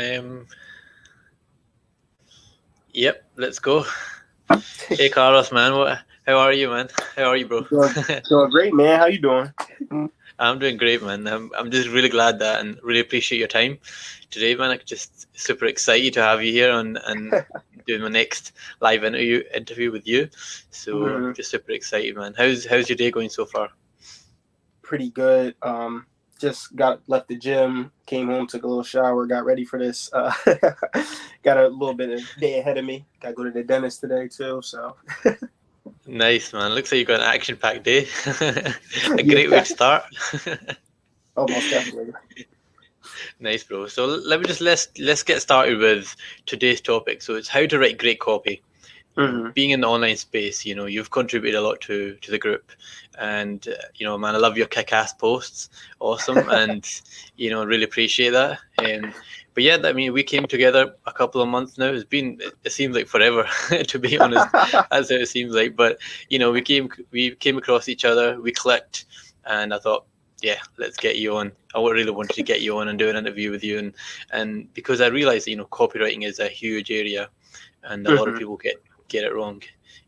Um, yep, let's go. Hey, Carlos, man. How are you, man? How are you, bro? Doing great, man. How you doing? I'm doing great, man. I'm just really glad that and really appreciate your time today, man. I'm just super excited to have you here and doing my next live interview with you. So Mhm. just super excited, man. How's your day going so far? Pretty good. Just got left the gym, came home, took a little shower, got ready for this. Got a little bit of day ahead of me. Got to go to the dentist today too. So Nice, man. Looks like you've got an action-packed day. A yeah, great way to start. almost definitely. Nice, bro. So let me just let's get started with today's topic. So it's how to write great copy. Hmm. Being in the online space, you've contributed a lot to the group, and man, I love your kick-ass posts. Awesome, and really appreciate that. But yeah, I mean, we came together a couple of months now. It seems like forever, to be honest. That's how it seems like. But we came across each other, we clicked, and I thought, yeah, let's get you on. I really wanted to get you on and do an interview with you, and because I realized that copywriting is a huge area, and a lot of Hmm. people get it wrong.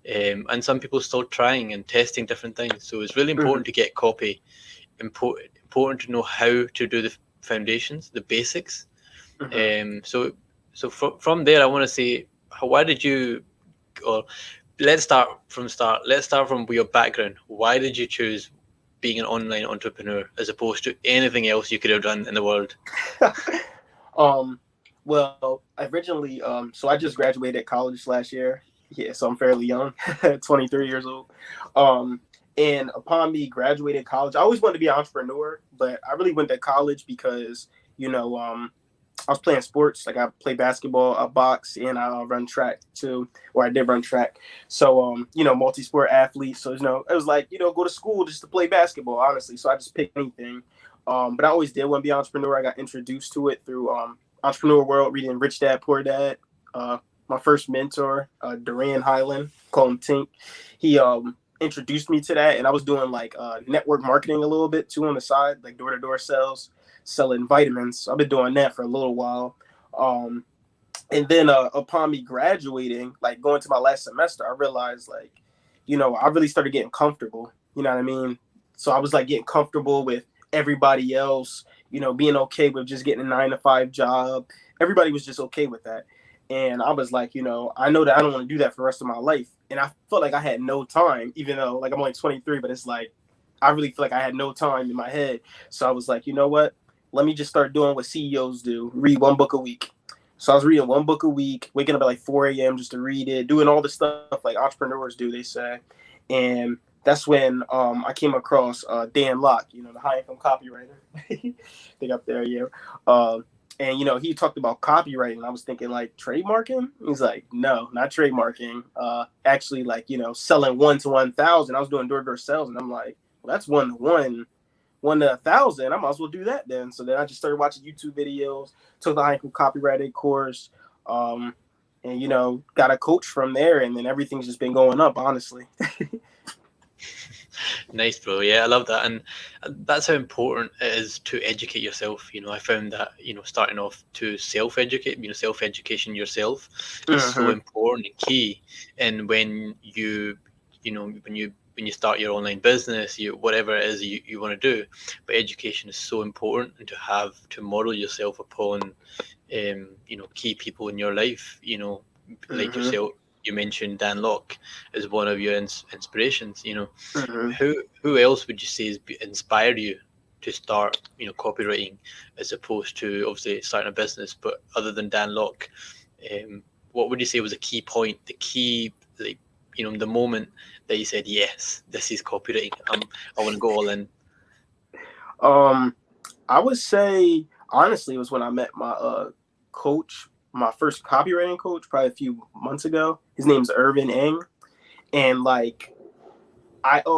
And some people still trying and testing different things. So it's really Hmm. important to get copy. Important to know how to do the foundations, the basics. Hmm. So from there, I want to say, why did you? Or let's start from your background. Why did you choose being an online entrepreneur as opposed to anything else you could have done in the world? um, well, originally, so I just graduated college last year. Yeah, so I'm fairly young, 23 years old. Um, and upon me graduating college, I always wanted to be an entrepreneur, but I really went to college because you know, I was playing sports. Like I play basketball, I box, and I run track too, or I did run track. So, multi-sport athlete. So, it was like, go to school just to play basketball, honestly. So I just picked anything. But I always did want to be an entrepreneur. I got introduced to it through Entrepreneur World, reading Rich Dad Poor Dad. Uh, my first mentor, Duran Highland, call him Tink. He introduced me to that, and I was doing like network marketing a little bit too on the side, like door-to-door sales, selling vitamins. So I've been doing that for a little while. Um, and then upon me graduating, like going to my last semester, I realized like, I really started getting comfortable. You know what I mean? So I was like getting comfortable with everybody else, being okay with just getting a 9 to 5 job. Everybody was just okay with that. And I was like, I know that I don't want to do that for the rest of my life. And I felt like I had no time, even though like I'm only 23, but it's like I really feel like I had no time in my head. So I was like, you know what? Let me just start doing what CEOs do, read one book a week. So I was reading one book a week, waking up at like 4 a.m. just to read it, doing all the stuff like entrepreneurs do, they say. And that's when I came across Dan Locke, the high income copywriter. I think up there, yeah. Um, and he talked about copywriting. I was thinking like trademarking. He's like, no, not trademarking. Actually, like selling 1 to 1,000. I was doing door-to-door sales, and I'm like, well, that's 1 to 1, 1 to 1,000. I might as well do that then. So then I just started watching YouTube videos, took the high income copywriting course, um, and got a coach from there, and then everything's just been going up, honestly. Nice, bro. Yeah, I love that, and that's how important it is to educate yourself. I found that starting off to self-educate, self-education yourself is so Mm-hmm. important and key. And when you start your online business, whatever it is you want to do, but education is so important, and to model yourself upon key people in your life. Like Mm-hmm. yourself. You mentioned Dan Locke as one of your inspirations. Mm-hmm. Who else would you say has inspired you to start copywriting as opposed to obviously starting a business? But other than Dan Locke, um, what would you say was a key point, the key, like the moment that you said, yes, this is copywriting, I want to go all in? Um, I would say honestly, it was when I met my coach, my first copywriting coach, probably a few months ago. His name's Irvin Eng, and like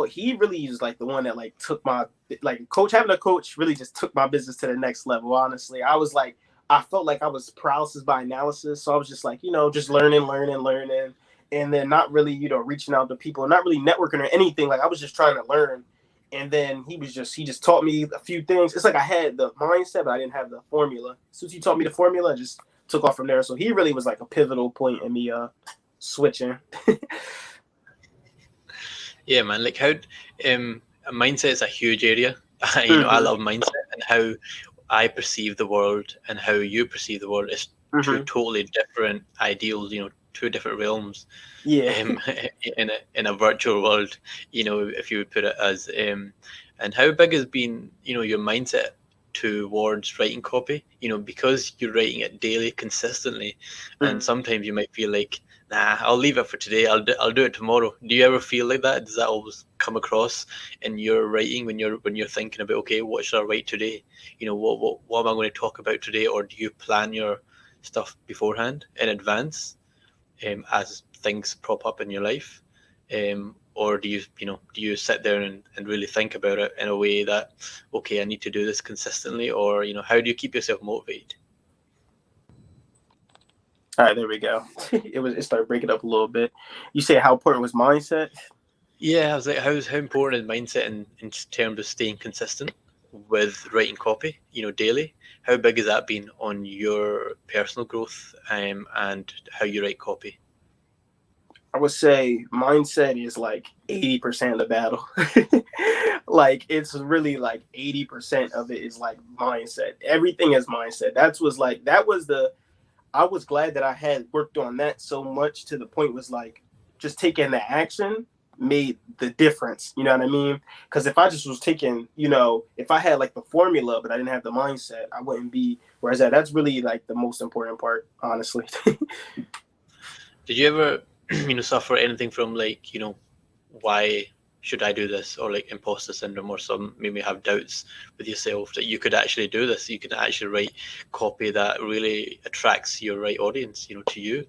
he really is like the one that like took my like coach having a coach really just took my business to the next level. Honestly, I felt like I was paralysis by analysis, so I was just like just learning, and then not really reaching out to people, not really networking or anything. Like I was just trying to learn, And then he just taught me a few things. It's like I had the mindset, but I didn't have the formula. Since he taught me the formula, I just took off from there. So he really was like a pivotal point in me switching. Yeah, man. Like how mindset is a huge area. I love mindset, and how I perceive the world and how you perceive the world is two totally different ideals. Two different realms. Yeah. In a virtual world, if you would put it as and how big has been your mindset towards writing copy, because you're writing it daily consistently, and sometimes you might feel like, nah, I'll leave it for today, I'll do it tomorrow. Do you ever feel like that? Does that always come across in your writing when you're thinking about, okay, what should I write today? What am I going to talk about today? Or do you plan your stuff beforehand in advance, as things prop up in your life, or do you sit there and really think about it in a way that, okay, I need to do this consistently, or how do you keep yourself motivated? All right, there we go. It started breaking up a little bit. You say how important was mindset? Yeah, I was like, how important is mindset in terms of staying consistent with writing copy, daily? How big has that been on your personal growth, and how you write copy? I would say mindset is like 80% of the battle. Like it's really like 80% of it is like mindset. Everything is mindset. I was glad that I had worked on that so much to the point was like just taking the action made the difference. You know what I mean? Because if I just was taking, if I had like the formula, but I didn't have the mindset, I wouldn't be where I was at. That's really like the most important part, honestly. Did you ever, suffer anything from like, why should I do this, or like imposter syndrome, or some maybe have doubts with yourself that you could actually do this, you can actually write copy that really attracts your right audience, to you?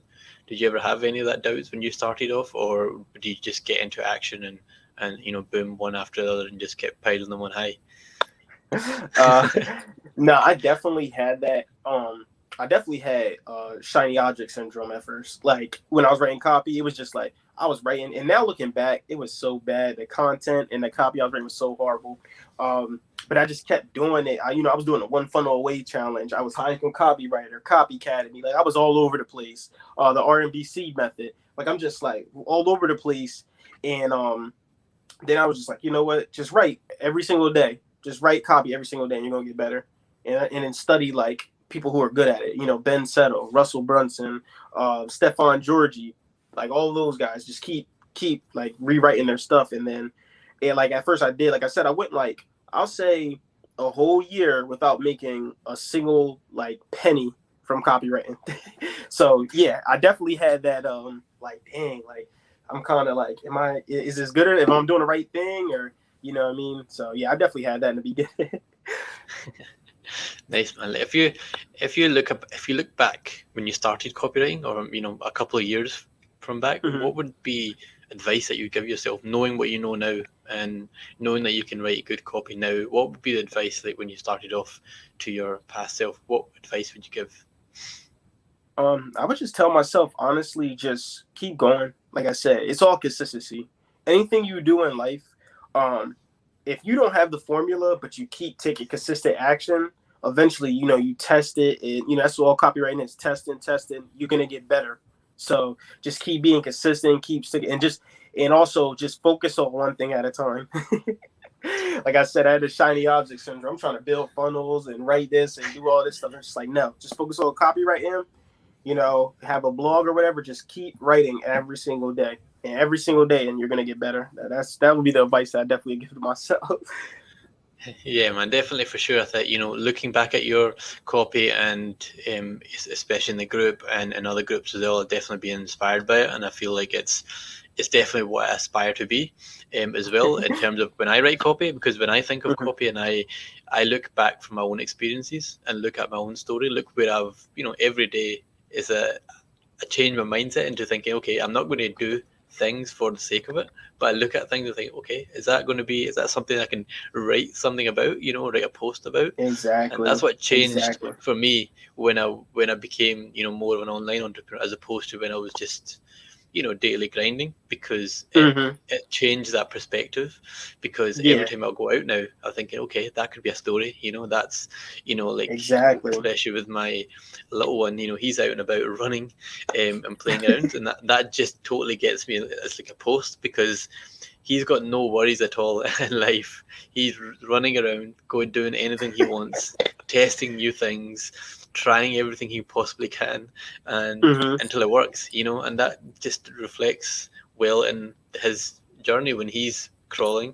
Did you ever have any of that doubts when you started off, or did you just get into action and boom, one after the other, and just kept piling them on high? No, I definitely had that. I definitely had shiny object syndrome at first. Like when I was writing copy, it was just like I was writing, and now looking back, it was so bad. The content and the copy I was writing was so horrible. But I just kept doing it. I was doing a one funnel away challenge. I was hiring copywriter, Copy Academy. Like I was all over the place. The RMBC method. Like I'm just like all over the place. And then I was just like, you know what? Just write every single day. Just write copy every single day, and you're gonna get better. And then study like people who are good at it. Ben Settle, Russell Brunson, Stefan Georgi, like all of those guys. Just keep like rewriting their stuff. And then, like at first I did, like I said, I went like I'll say a whole year without making a single like penny from copywriting. So yeah, I definitely had that. Like dang, like I'm kind of like, is this good if I'm doing the right thing, or you know what I mean? So yeah, I definitely had that in the beginning. Nice, man. If you look back when you started copywriting, or a couple of years from back, what would be advice that you give yourself, knowing what you know now and knowing that you can write good copy now? What would be the advice like when you started off to your past self? What advice would you give? I would just tell myself, honestly, just keep going. Like I said, it's all consistency. Anything you do in life, if you don't have the formula, but you keep taking consistent action, eventually, you test it, and that's what all copywriting is: testing. You're gonna get better. So just keep being consistent, keep sticking, and also just focus on one thing at a time. Like I said, I had the shiny object syndrome. I'm trying to build funnels and write this and do all this stuff. I'm just like, no, just focus on copywriting. Have a blog or whatever. Just keep writing every single day, and you're gonna get better. That would be the advice that I definitely give to myself. Yeah, man, definitely, for sure. I thought, looking back at your copy, and especially in the group and in other groups as well, I've definitely been inspired by it, and I feel like it's definitely what I aspire to be, as well, in terms of when I write copy. Because when I think of copy, and I look back from my own experiences and look at my own story, look where I've, every day is a change my mindset into thinking, okay, I'm not going to do things for the sake of it, but I look at things and think, okay, is that something I can write something about, write a post about? Exactly. And that's what changed for me when I became, more of an online entrepreneur, as opposed to when I was just, daily grinding, because Mm-hmm. it changed that perspective. Because every Yeah, time I go out now, I'm thinking, okay, that could be a story. That's, like, exactly. especially with my little one, he's out and about running, and playing around, and that just totally gets me. It's like a post, because he's got no worries at all in life. He's running around, doing anything he wants, testing new things, trying everything he possibly can, and Mm-hmm. until it works, and that just reflects well in his journey when he's crawling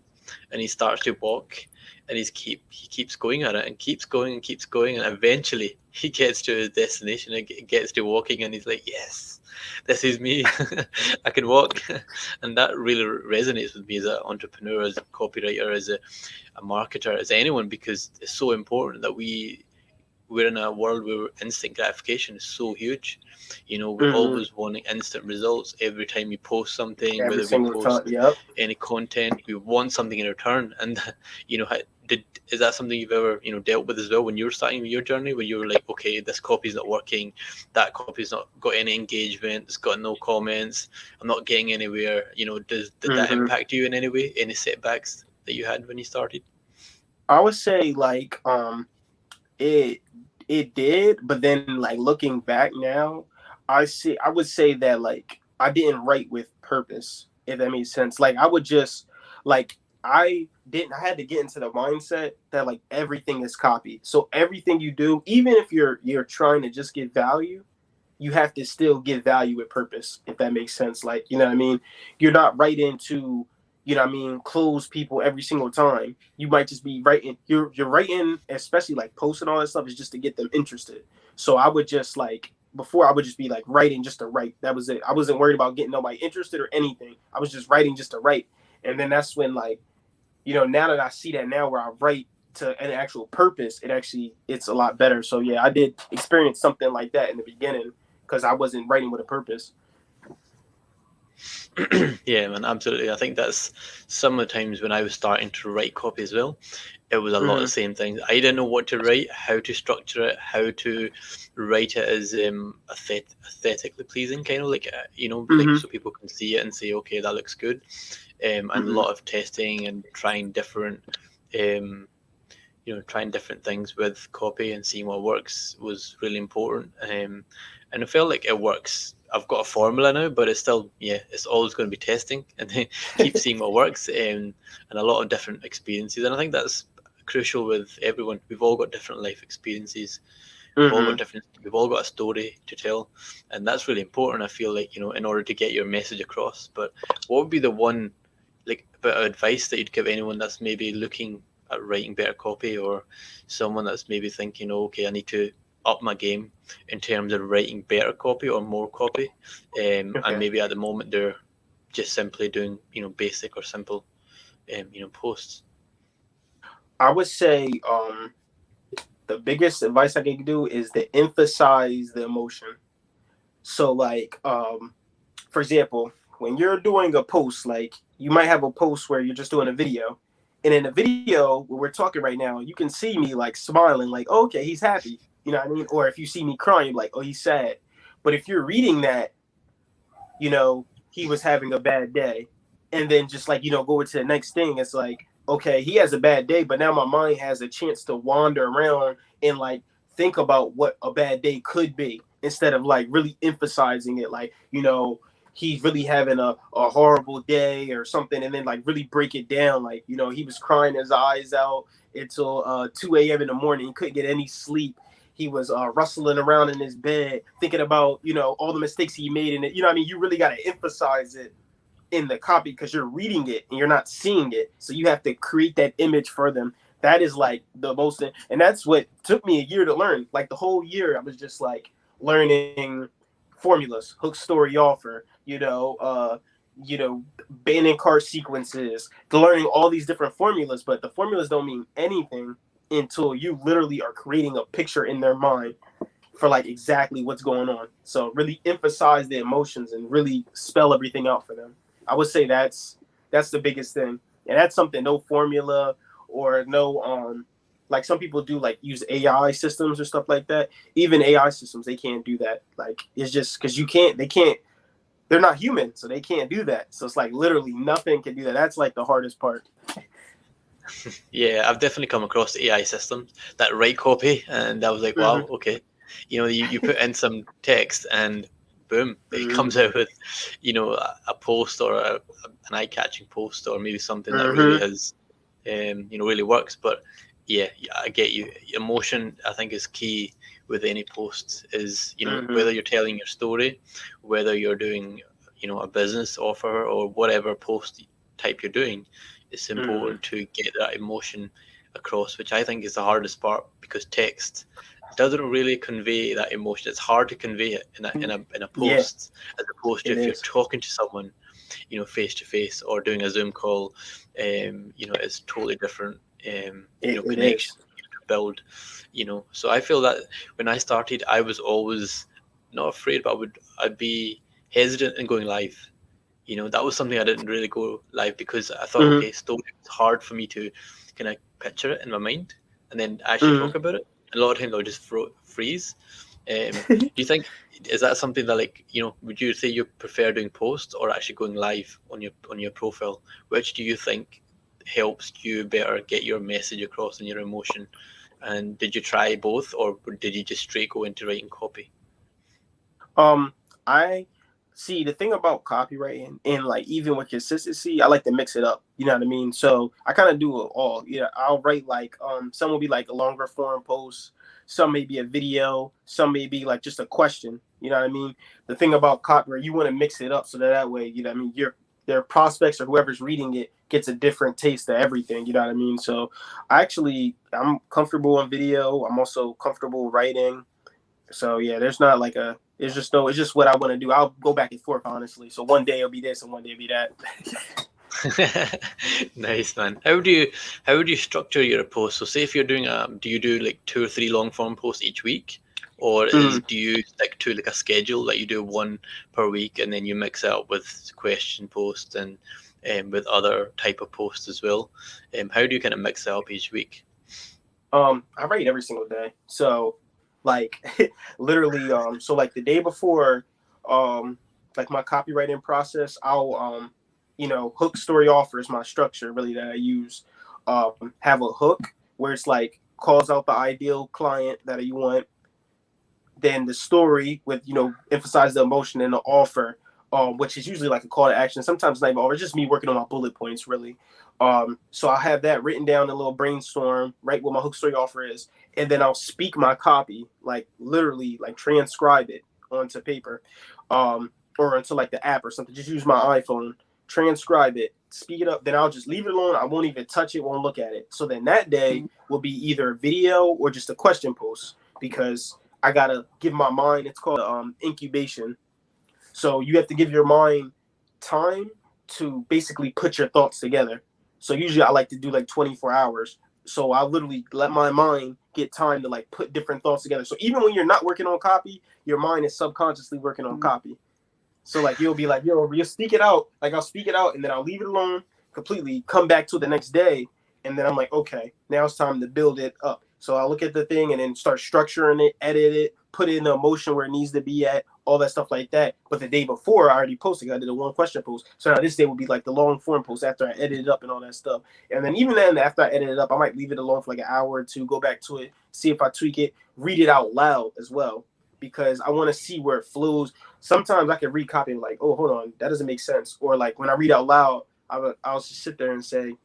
and he starts to walk, and he keeps going at it and keeps going and keeps going, and eventually he gets to his destination and gets to walking, and he's like, yes, this is me. I can walk. And that really resonates with me as an entrepreneur, as a copywriter, as a marketer, as anyone, because it's so important that we're in a world where instant gratification is so huge. We're Mm-hmm. always wanting instant results every time we post something, Every whether we single time. post Yep. any content, we want something in return. And is that something you've ever dealt with as well when you were starting your journey, where you were like, okay, this copy's not working, that copy's not got any engagement, it's got no comments, I'm not getting anywhere. Did that Mm-hmm. impact you in any way? Any setbacks that you had when you started? I would say like it it did, but then like looking back now, I would say that like I didn't write with purpose, if that makes sense. Like I would just like I had to get into the mindset that like everything is copied. So everything you do, even if you're trying to just get value, you have to still give value with purpose, if that makes sense. Like, you know what I mean? You're not writing to, you know what I mean, close people every single time. You might just be writing, you're writing, especially like posting all that stuff, is just to get them interested. So I would just like before I would just be like writing just to write. That was it. I wasn't worried about getting nobody interested or anything. I was just writing just to write. And then that's when like, now that I see that now where I write to an actual purpose, it's a lot better. So yeah, I did experience something like that in the beginning because I wasn't writing with a purpose. Yeah, man, absolutely. I think that's some of the times when I was starting to write copy as well. It was a lot of the Mm-hmm. same things. I didn't know what to write, how to structure it, how to write it as aesthetically pleasing, kind of like like, Mm-hmm. so people can see it and say, okay, that looks good. And a Mm-hmm. lot of testing and um, trying different things with copy and seeing what works was really important. And I felt like it works. I've got a formula now, but it's still, yeah, it's always going to be testing and then keep seeing what works, and a lot of different experiences. And I think that's crucial with everyone. We've all got different life experiences. Mm-hmm. We've all got a story to tell, and that's really important. I feel like, in order to get your message across. But what would be the one, like, bit of advice that you'd give anyone that's maybe looking at writing better copy, or someone that's maybe thinking, oh, okay, I need to up my game in terms of writing better copy or more copy, and Okay. maybe at the moment they're just simply doing basic or simple posts. I would say the biggest advice I can do is to emphasize the emotion. So like for example, when you're doing a post, like you might have a post where you're just doing a video. And in the video where we're talking right now, you can see me like smiling, like, oh, okay, he's happy. You know what I mean? Or if you see me crying, like, oh, he's sad. But if you're reading that, he was having a bad day. And then just like, go into the next thing, it's like, okay, he has a bad day, but now my mind has a chance to wander around and like think about what a bad day could be instead of like really emphasizing it, like, he's really having a horrible day or something, and then like really break it down. Like, he was crying his eyes out until 2 a.m. in the morning. He couldn't get any sleep. He was rustling around in his bed, thinking about all the mistakes he made in it. You know what I mean? You really got to emphasize it in the copy because you're reading it and you're not seeing it. So you have to create that image for them. That is like the most, and that's what took me a year to learn. Like the whole year, I was just like learning formulas, hook, story, offer. Banning card sequences, learning all these different formulas. But the formulas don't mean anything until you literally are creating a picture in their mind for like exactly what's going on. So really emphasize the emotions and really spell everything out for them. I would say that's the biggest thing. And that's something no formula or no like some people do like use AI systems or stuff like that. Even AI systems they can't do that. Like it's just because they can't they're not human, so they can't do that. So it's like literally nothing can do that. That's like the hardest part. Yeah, I've definitely come across AI systems that write copy, and I was like, wow, okay. You put in some text, and boom, it comes out with, a post or an eye-catching post, or maybe something that really has, really works. But yeah, I get you. Emotion, I think, is key with any post. Is whether you're telling your story, whether you're doing, a business offer or whatever post type you're doing, it's important to get that emotion across, which I think is the hardest part, because text doesn't really convey that emotion. It's hard to convey it in a post, as opposed to if you're talking to someone, face to face, or doing a Zoom call. It's totally different. Connection to build. So I feel that when I started, I was always not afraid, but I'd be hesitant in going live. That was something I didn't really go live, because I thought, okay, story was hard for me to kind of picture it in my mind and then actually talk about it. And a lot of times I'll just freeze. Do you think, is that something that, like, would you say you prefer doing posts or actually going live on your profile? Which do you think helps you better get your message across and your emotion? And did you try both, or did you just straight go into writing copy? I see, the thing about copywriting, and like even with consistency, I like to mix it up. You know what I mean? So I kind of do it all. Yeah, I'll write like some will be like a longer form post, some may be a video, some may be like just a question. You know what I mean? The thing about copywriting, you want to mix it up so that way, you know what I mean, their prospects or whoever's reading it gets a different taste of everything. You know what I mean? So I'm comfortable in video. I'm also comfortable writing. So yeah, there's not like it's just what I want to do. I'll go back and forth, honestly. So one day it'll be this and one day it'll be that. Nice, man. How do you structure your posts? So say if you're doing do you do like 2 or 3 long form posts each week, or do you stick to like a schedule that you do one per week and then you mix it up with question posts and with other type of posts as well? How do you kind of mix it up each week? I write every single day. So like literally, so like the day before, like my copywriting process, I'll hook story offers my structure really that I use. Have a hook where it's like calls out the ideal client that you want. Then the story with emphasize the emotion, and the offer, which is usually like a call to action. Sometimes not even offer, it's just me working on my bullet points really. So I'll have that written down in a little brainstorm, right, what my hook story offer is, and then I'll speak my copy, like literally like transcribe it onto paper, or into like the app or something. Just use my iPhone, transcribe it, speak it up. Then I'll just leave it alone. I won't even touch it, won't look at it. So then that day will be either a video or just a question post, because I gotta give my mind, it's called incubation. So you have to give your mind time to basically put your thoughts together. So usually I like to do like 24 hours. So I literally let my mind get time to like put different thoughts together. So even when you're not working on copy, your mind is subconsciously working on copy. So like you'll be like, you'll speak it out. Like I'll speak it out and then I'll leave it alone completely, come back to it the next day. And then I'm like, okay, now it's time to build it up. So I'll look at the thing and then start structuring it, edit it, put it in the emotion where it needs to be at, all that stuff like that. But the day before I already posted, I did a one question post. So now this day will be like the long form post after I edit it up and all that stuff. And then even then, after I edit it up, I might leave it alone for like an hour or two, go back to it, see if I tweak it, read it out loud as well, because I want to see where it flows. Sometimes I can read copy and like, oh, hold on, that doesn't make sense. Or like when I read out loud, I'll just sit there and say,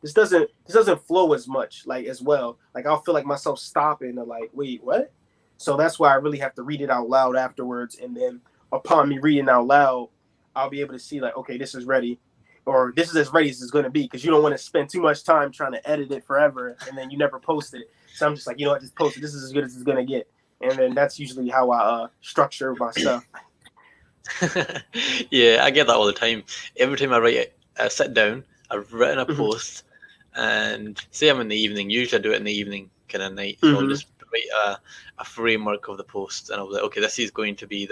this doesn't flow as much, like as well. Like I'll feel like myself stopping and like, wait, what? So that's why I really have to read it out loud afterwards. And then upon me reading out loud, I'll be able to see like, okay, this is ready, or this is as ready as it's going to be, because you don't want to spend too much time trying to edit it forever and then you never post it. So I'm just like, what, just post it. This is as good as it's going to get. And then that's usually how I structure my stuff. Yeah, I get that all the time. Every time I write it, I sit down, I've written a post, and say I'm in the evening. Usually I do it in the evening, kind of night. So I'll just write a framework of the post, and I'll be like, okay, this is going to be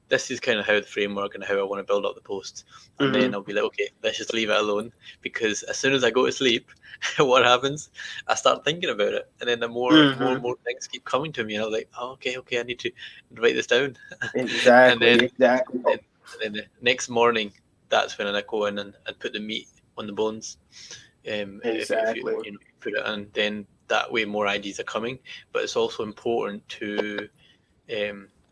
this is kind of how the framework and how I want to build up the post. And then I'll be like, okay, let's just leave it alone, because as soon as I go to sleep, what happens? I start thinking about it, and then the more things keep coming to me, and I'm like, oh, okay, I need to write this down. Exactly. And then the next morning, that's when I go in and put the meat on the bones. If you, Exactly. put it in, then that way more ideas are coming. But it's also important to,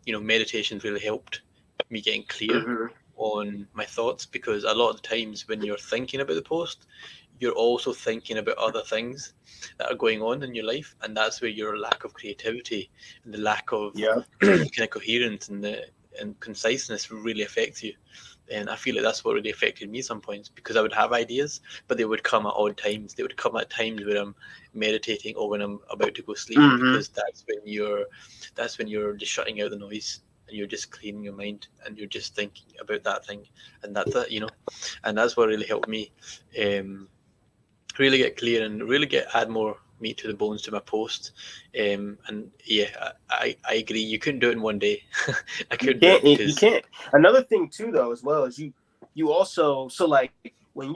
meditation's really helped me getting clear Hmm. on my thoughts, because a lot of the times when you're thinking about the post, you're also thinking about other things that are going on in your life, and that's where your lack of creativity and the lack of Yeah. kind of coherence and conciseness really affects you. And I feel like that's what really affected me some points, because I would have ideas, but they would come at odd times. They would come at times when I'm meditating or when I'm about to go sleep, Hmm. because that's when you're just shutting out the noise and you're just cleaning your mind and you're just thinking about that thing, and and that's what really helped me really get clear and really add more meat to the bones to my post. And yeah, I agree. You couldn't do it in one day. I You couldn't do it can't. You because can't. Another thing too, though, as well is you also so like when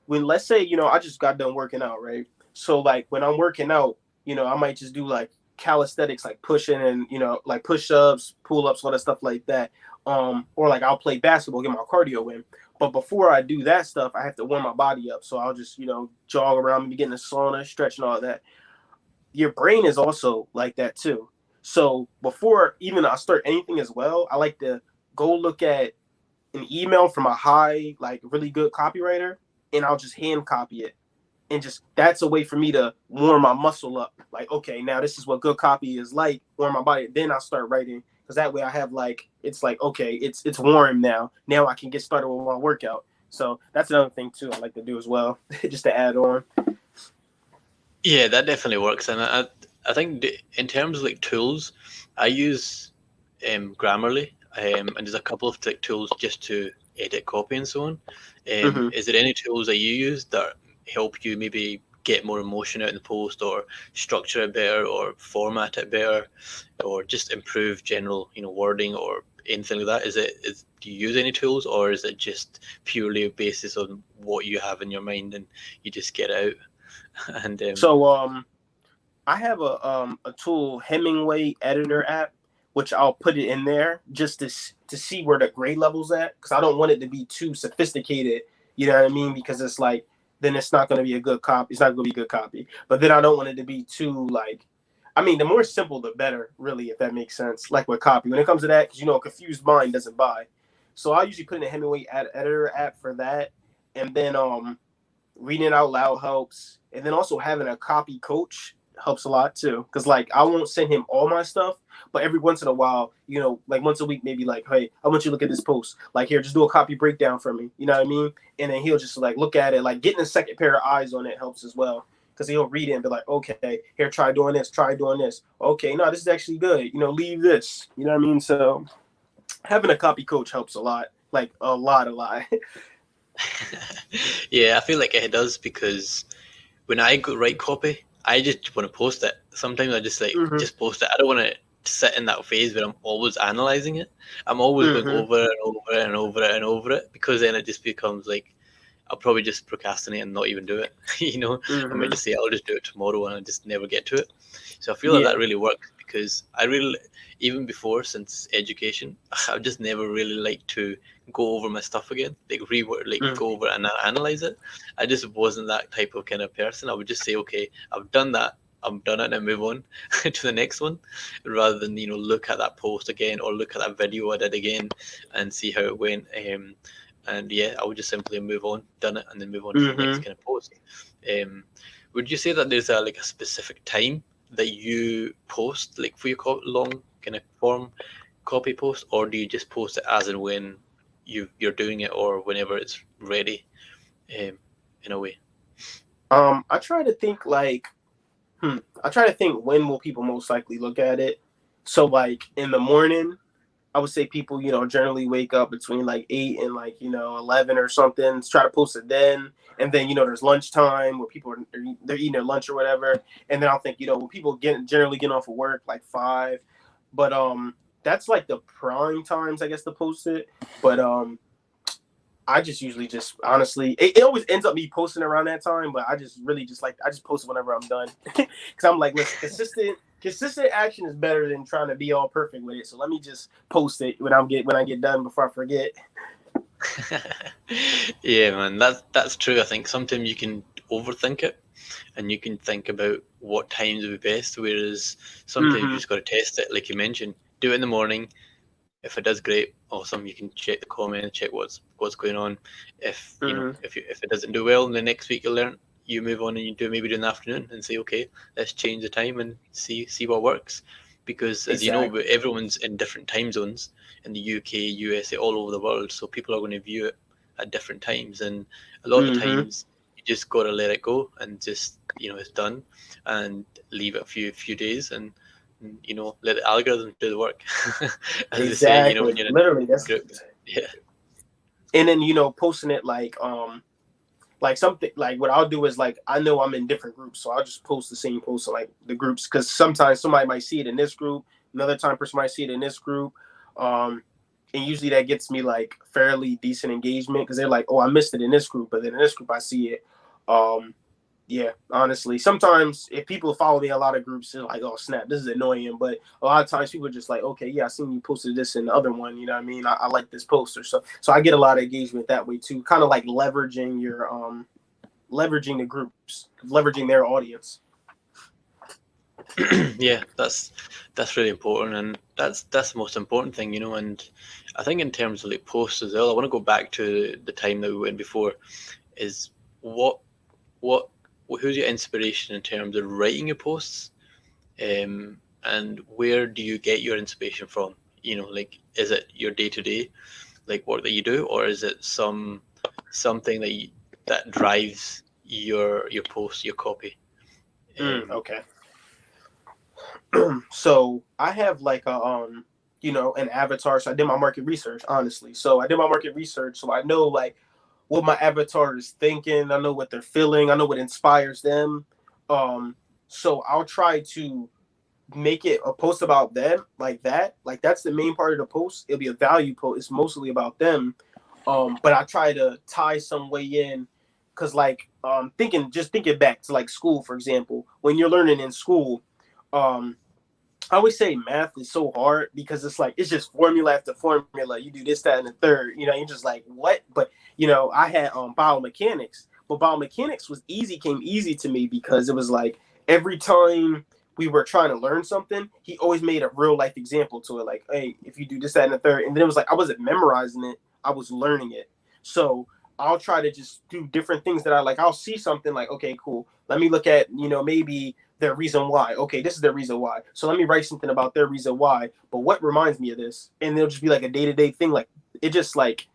let's say I just got done working out, right? So like when I'm working out, I might just do like calisthenics, like pushing and like push ups, pull ups, all that stuff like that. Or like I'll play basketball, get my cardio in. But before I do that stuff, I have to warm my body up. So I'll just jog around, maybe get in the sauna, stretch and all that. Your brain is also like that too. So before even I start anything as well, I like to go look at an email from a high, like really good copywriter, and I'll just hand copy it. And just that's a way for me to warm my muscle up. Like, okay, now this is what good copy is like, warm my body. Then I'll start writing. Because that way I have like it's like, okay, it's warm now. Now I can get started with my workout. So that's another thing too I like to do as well, just to add on. yeah, that definitely works. And I think in terms of like tools, I use Grammarly, and there's a couple of like tools just to edit copy and so on. Hmm. Is there any tools that you use that help you maybe get more emotion out in the post, or structure it better, or format it better, or just improve general, wording or anything like that? Do you use any tools, or is it just purely a basis on what you have in your mind and you just get it out? And So I have a tool, Hemingway Editor app, which I'll put it in there just to see where the grade level's at, because I don't want it to be too sophisticated. You know what I mean? Because it's like then it's not going to be a good copy. It's not going to be a good copy. But then I don't want it to be too like. I mean, the more simple, the better, really, if that makes sense. Like with copy, when it comes to that, because a confused mind doesn't buy. So I usually put in a Hemingway Editor app for that, and then reading it out loud helps, and then also having a copy coach helps a lot too, because like I won't send him all my stuff, but every once in a while, like once a week, maybe like, hey, I want you to look at this post, like here, just do a copy breakdown for me, you know what I mean? And then he'll just like look at it, like getting a second pair of eyes on it helps as well, because he'll read it and be like, okay, here, try doing this, okay, no, this is actually good, leave this, you know what I mean? So having a copy coach helps a lot, like a lot. yeah, I feel like it does, because when I go write copy, I just want to post it. Sometimes I just like Hmm. just post it. I don't want to sit in that phase where I'm always analyzing it. I'm always going Hmm. over it and over it and over it and over it, because then it just becomes like I'll probably just procrastinate and not even do it. I might Hmm. just say I'll just do it tomorrow and I just never get to it. So I feel like Yeah. that really works, because I really, even before, since education, I've just never really liked to go over my stuff again, like reword, like Mm. go over and analyze it. I just wasn't that type of kind of person. I would just say, okay, I've done that. I'm done it and move on to the next one, rather than look at that post again or look at that video I did again and see how it went. And yeah, I would just simply move on, done it, and then move on to the next Hmm. kind of post. Um, would you say that there's a specific time that you post, like for your long kind of form copy post, or do you just post it as and when you're doing it, or whenever it's ready, um, in a way? I try to think like, I try to think when will people most likely look at it. So like in the morning, I would say people, generally wake up between like 8 and like 11 or something. Try to post it then, and then there's lunchtime where people they're eating their lunch or whatever, and then I'll think when people generally get off of work like 5, but that's like the prime times I guess to post it, but I just usually just honestly, it always ends up me posting around that time, but I just really just like I just post it whenever I'm done because I'm like, listen, consistent. consistent action is better than trying to be all perfect with it. So let me just post it when I get done before I forget. Yeah, man, that's true. I think sometimes you can overthink it, and you can think about what times would be best. Whereas sometimes you Mm-hmm. just got to test it, like you mentioned. Do it in the morning. If it does great, awesome. You can check the comments, check what's going on. If Mm-hmm. if it doesn't do well, in the next week you learn. You move on and you do maybe do in the afternoon and say, okay, let's change the time and see what works. Because as you know, Exactly. everyone's in different time zones in the UK, USA, all over the world. So people are going to view it at different times, and a lot of the Mm-hmm. times you just got to let it go and just it's done, and leave it a few days and let the algorithm do the work. As they say, when Exactly. you're in Literally, a that's. group. Yeah. And then posting it like something like what I'll do is like I know I'm in different groups, so I'll just post the same post in like the groups because sometimes somebody might see it in this group, another time person might see it in this group, um, and usually that gets me like fairly decent engagement because they're like, oh, I missed it in this group, but then in this group I see it. Um, yeah, honestly, sometimes if people follow me in a lot of groups, they're like, oh snap, this is annoying. But a lot of times people are just like, okay, yeah, I seen you posted this in the other one. You know what I mean? I like this poster, so I get a lot of engagement that way too. Kind of like leveraging the groups, leveraging their audience. Yeah, that's really important, and that's the most important thing. And I think in terms of like posts as well, I want to go back to the time that we went before. Is what what who's your inspiration in terms of writing your posts, and where do you get your inspiration from? Like, is it your day to day like work that you do, or is it something that drives your post, your copy? Um, Okay. So I have like an avatar. So I did my market research, honestly. So I did my market research, so I know like what my avatar is thinking. I know what they're feeling. I know what inspires them. Um, so I'll try to make it a post about them like that. Like that's the main part of the post. It'll be a value post. It's mostly about them. But I try to tie some way in because like thinking back to like school, for example, when you're learning in school, um, I always say math is so hard because it's like it's just formula after formula. You do this, that, and the third. You're just like what? But I had biomechanics, but biomechanics came easy to me because it was like every time we were trying to learn something, he always made a real life example to it. Like, hey, if you do this, that, and the third, and then it was like I wasn't memorizing it, I was learning it. So I'll try to just do different things that I like. I'll see something like, okay, cool. Let me look at maybe their reason why. Okay, this is their reason why. So let me write something about their reason why. But what reminds me of this? And it'll just be like a day to day thing. Like it just like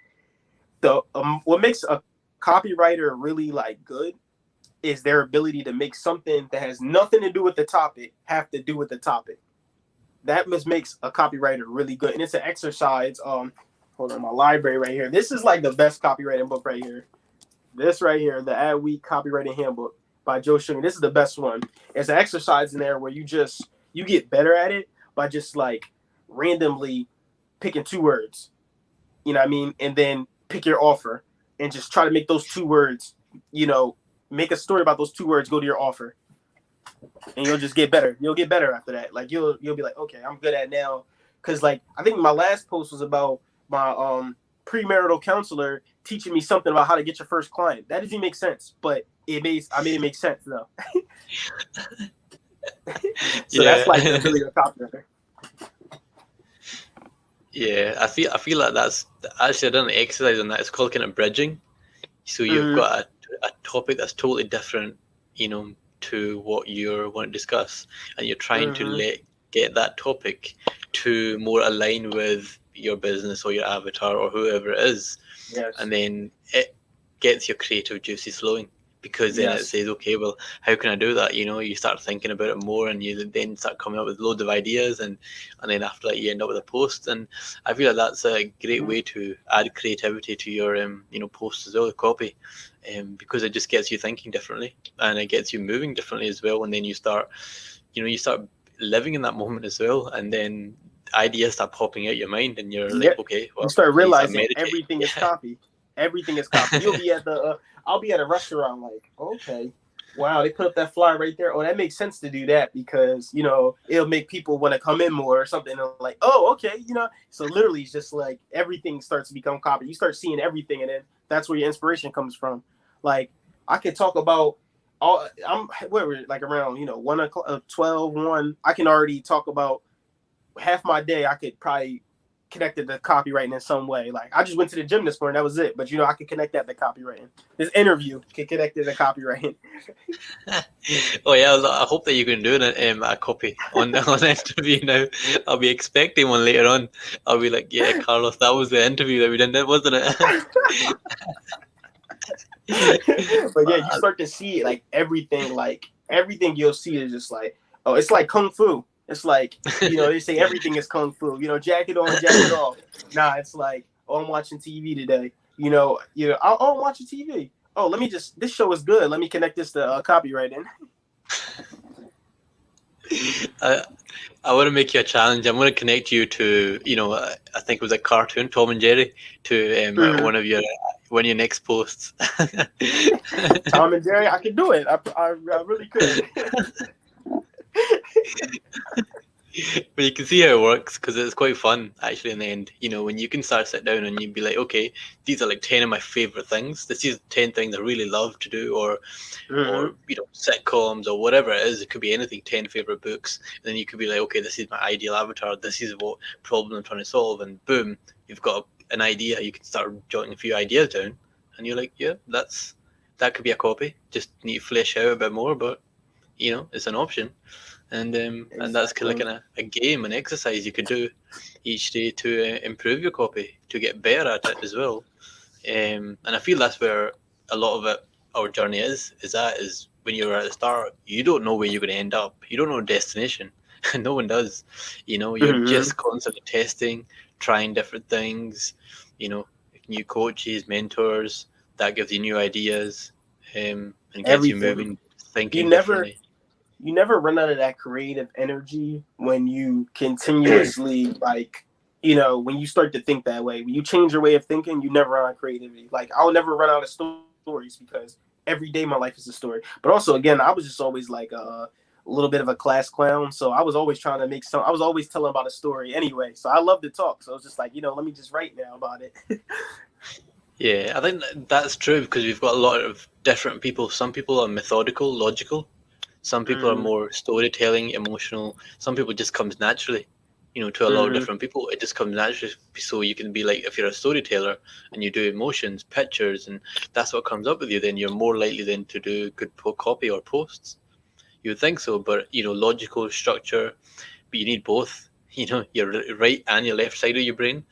the what makes a copywriter really like good is their ability to make something that has nothing to do with the topic have to do with the topic. That just makes a copywriter really good. And it's an exercise. Hold on, my library right here. This is like the best copywriting book right here. This right here, the Adweek Copywriting Handbook by Joe Sugar. This is the best one. There's an exercise in there where you get better at it by just like randomly picking two words. You know what I mean? And then pick your offer and just try to make those two words, make a story about those two words, go to your offer. And you'll just get better. You'll get better after that. Like you'll be like, okay, I'm good at now. Cause like I think my last post was about my premarital counselor teaching me something about how to get your first client. That doesn't make sense, but I made it make sense though. So that's yeah. like the ability of a copywriter. Yeah, I feel like that's actually I done an exercise on that. It's called kind of bridging. So you've Mm-hmm. got a topic that's totally different, to what you want to discuss, and you're trying to Mm-hmm. get that topic to more align with your business or your avatar or whoever it is, Yes. and then it gets your creative juices flowing. Because then it Yes. says, okay, well, how can I do that? You start thinking about it more, and you then start coming up with loads of ideas, and then after that, you end up with a post. And I feel like that's a great way to add creativity to your, posts as well, the copy, because it just gets you thinking differently, and it gets you moving differently as well. And then you start living in that moment as well, and then ideas start popping out your mind, and you're like, Yep. okay, You well, start you start realizing meditating. everything is Yeah. copy. Everything is copy. You'll be at the I'll be at a restaurant like, okay. Wow, they put up that flyer right there. Oh, that makes sense to do that because it'll make people want to come in more or something. And like, oh, okay, So literally, it's just like everything starts to become copy. You start seeing everything, and then that's where your inspiration comes from. Like I could talk about all. I'm where we're like around 1 o'clock, 12, 1. I can already talk about half my day. I could probably connected to copywriting in some way. Like I just went to the gym this morning, that was it. But I could connect that to copywriting. This interview can connect it to copywriting. Oh yeah, I hope that you can do a copy on on the interview now. I'll be expecting one later on. I'll be like, yeah, Carlos, that was the interview that we did, wasn't it? But yeah, you start to see it, like everything you'll see is just like, oh, it's like kung fu. It's like, they say everything is kung fu, jacket on, jacket off. Nah, it's like, oh, I'm watching TV today. I'm watching TV. Oh, this show is good. Let me connect this to copywriting. I want to make you a challenge. I'm going to connect you to, I think it was a cartoon, Tom and Jerry, to one of your next posts. Tom and Jerry, I could do it. I really could. But you can see how it works because it's quite fun actually in the end. When you can start sit down and you'd be like, okay, these are like 10 of my favorite things. This is 10 things I really love to do, or sitcoms or whatever it is. It could be anything. 10 favorite books, and then you could be like, okay, this is my ideal avatar. This is what problem I'm trying to solve, and boom, you've got an idea. You can start jotting a few ideas down, and you're like, yeah, that could be a copy. Just need to flesh out a bit more, but it's an option. And and that's kind of like a game, an exercise you could do each day to improve your copy, to get better at it as well. And I feel that's where a lot of our journey is when you're at the start, you don't know where you're going to end up. You don't know destination. No one does. You're just constantly testing, trying different things. New coaches, mentors. That gives you new ideas, and gets you moving, thinking differently. You never run out of that creative energy when you continuously when you start to think that way. When you change your way of thinking, you never run out of creativity. Like I'll never run out of stories because every day my life is a story. But also, again, I was just always like a little bit of a class clown, so I was always trying to I was always telling about a story anyway. So I love to talk. So it's just like let me just write now about it. Yeah, I think that's true because we've got a lot of different people. Some people are methodical, logical. Some people are more storytelling, emotional. Some people just comes naturally, to a lot of different people. It just comes naturally. So you can be like, if you're a storyteller and you do emotions, pictures, and that's what comes up with you, then you're more likely then to do good copy or posts. You would think so, but logical structure, but you need both. Your right and your left side of your brain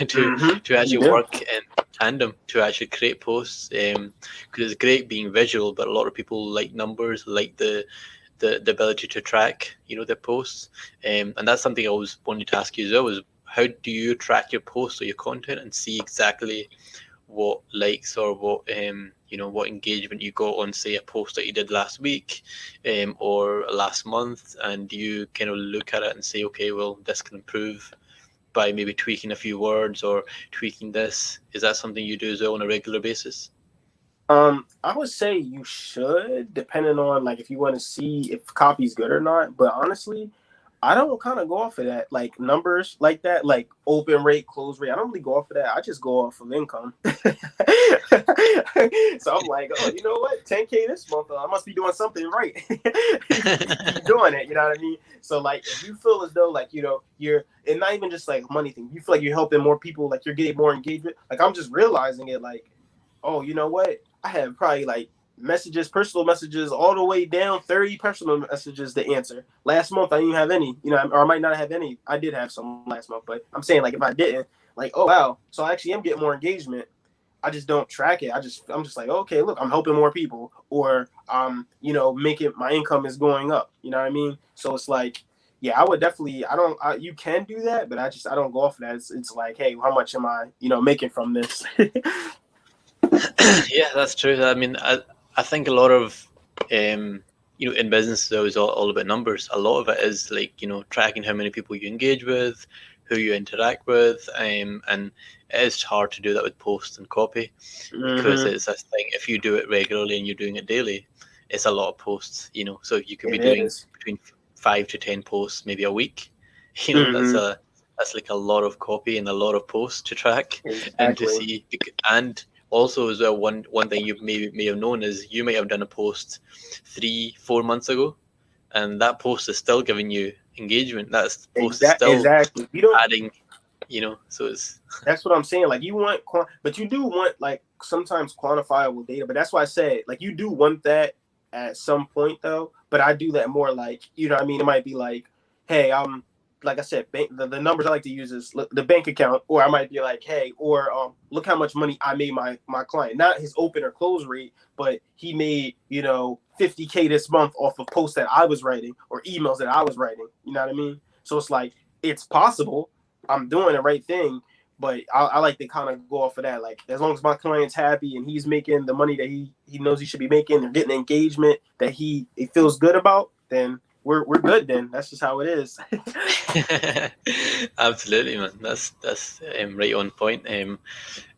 to actually work in tandem to actually create posts. Because it's great being visual, but a lot of people like numbers, like the ability to track, their posts. And that's something I always wanted to ask you as well: is how do you track your posts or your content and see exactly what likes or what what engagement you got on, say, a post that you did last week or last month, and you kind of look at it and say, okay, well, this can improve by maybe tweaking a few words or tweaking this. Is that something you do as well on a regular basis? I would say you should, depending on if you want to see if copy's good or not. But honestly, I don't kind of go off of that, like numbers like that, like open rate, close rate. I don't really go off of that. I just go off of income. So I'm like, oh, you know what? 10K this month. I must be doing something right. Keep doing it. You know what I mean? So if you feel as though you're, and not even just money thing. You feel like you're helping more people, like you're getting more engagement. I'm just realizing it. Oh, you know what? I have probably personal messages, all the way down 30 personal messages to answer. Last month I didn't have any, or I might not have any. I did have some last month, but I'm saying if I didn't, oh wow. So I actually am getting more engagement. I just don't track it. I'm just like, okay, look, I'm helping more people, or making my income is going up. You know what I mean? So it's yeah, I would definitely. You can do that, but I don't go off of that. It's like, hey, how much am I, making from this? Yeah, that's true. I mean, I think a lot of in business is always all about numbers. A lot of it is tracking how many people you engage with, who you interact with, and it is hard to do that with posts and copy because it's a thing. If you do it regularly and you're doing it daily, it's a lot of posts, you know. So you could be It doing is. between 5 to 10 posts maybe a week. You know, Mm-hmm. that's like a lot of copy and a lot of posts to track and to Exactly. see. And also as well, one thing you may have known is you might have done a post 3-4 months ago, and that post is still giving you engagement. That post is still Exactly. You don't. adding, you know. So it's That's what I'm saying. Like you want, but you do want like sometimes quantifiable data. But that's why I said like you do want that at some point though. But I do that more like what I mean. It might be like, hey, like I said, the numbers I like to use is the bank account, or I might be like, hey, or look how much money I made my client, not his open or close rate, but he made 50K this month off of posts that I was writing or emails that I was writing. You know what I mean? So it's like it's possible. I'm doing the right thing, but I like to kind of go off of that. Like as long as my client's happy and he's making the money that he knows he should be making, they're getting engagement that he feels good about, then we're good. Then that's just how it is. absolutely, man. That's right on point.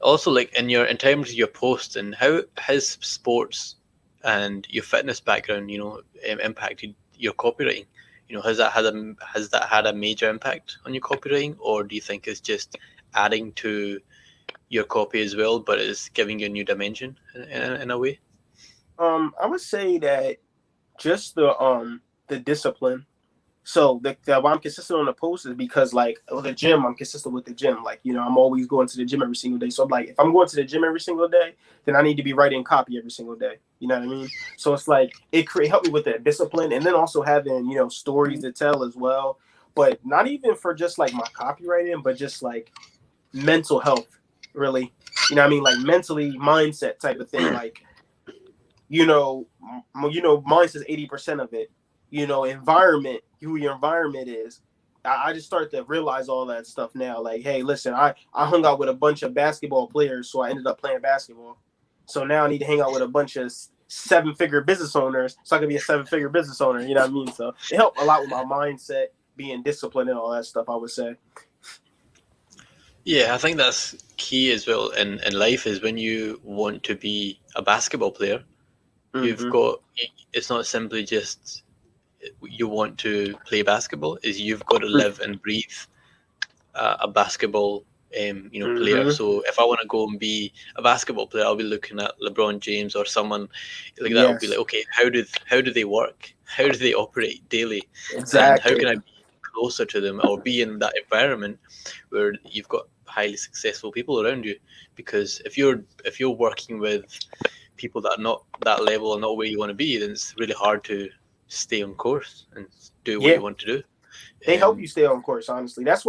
Also, like in terms of your posts and how has sports and your fitness background, impacted your copywriting? You know, has that had a major impact on your copywriting, or do you think it's just adding to your copy as well, but it's giving you a new dimension in a way? I would say that just the discipline. So the why I'm consistent on the post is because like the gym, I'm consistent with the gym. Like I'm always going to the gym every single day. So I'm like, if I'm going to the gym every single day, then I need to be writing copy every single day. You know what I mean? So it's like it helped me with that discipline, and then also having stories to tell as well. But not even for just like my copywriting, but just like mental health, really. You know what I mean? Like mentally mindset type of thing. Like mine says 80% of it. Environment, who your environment is. I just start to realize all that stuff now. Like, hey, listen, I hung out with a bunch of basketball players, so I ended up playing basketball. So now I need to hang out with a bunch of 7-figure business owners, so I can be a 7-figure business owner. You know what I mean? So it helped a lot with my mindset, being disciplined, and all that stuff, I would say. Yeah, I think that's key as well in life is when you want to be a basketball player, you've Mm-hmm. got, it's not simply just you want to play basketball, is you've got to live and breathe a basketball player. Mm-hmm. So if I want to go and be a basketball player, I'll be looking at LeBron James or someone like that. I'll be like, Yes, okay, how do they work? How do they operate daily? And how exactly. can I be closer to them or be in that environment where you've got highly successful people around you? Because if you're working with people that are not that level or not where you want to be, then it's really hard to stay on course and do what Yeah, you want to do. they help Um, you stay on course, honestly. That's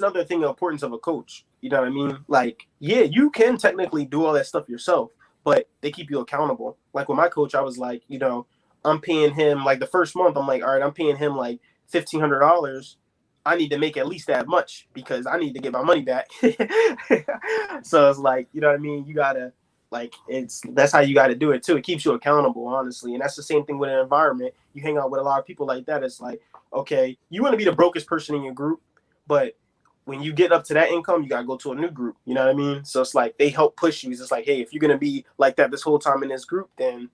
another thing, the importance of a coach. You know what I mean? Like, yeah, you can technically do all that stuff yourself, but they keep you accountable. Like with my coach, I was like, I'm paying him like the first month, I'm like, all right, I'm paying him like $1,500. I need to make at least that much because I need to get my money back. So it's like, you know what I mean? You gotta like that's how you gotta do it too. It keeps you accountable, honestly. And that's the same thing with an environment. You hang out with a lot of people like that, it's like, okay, you want to be the brokest person in your group, but when you get up to that income, you gotta go to a new group. You know what I mean? So it's like they help push you. It's just like, hey, if you're gonna be like that this whole time in this group, then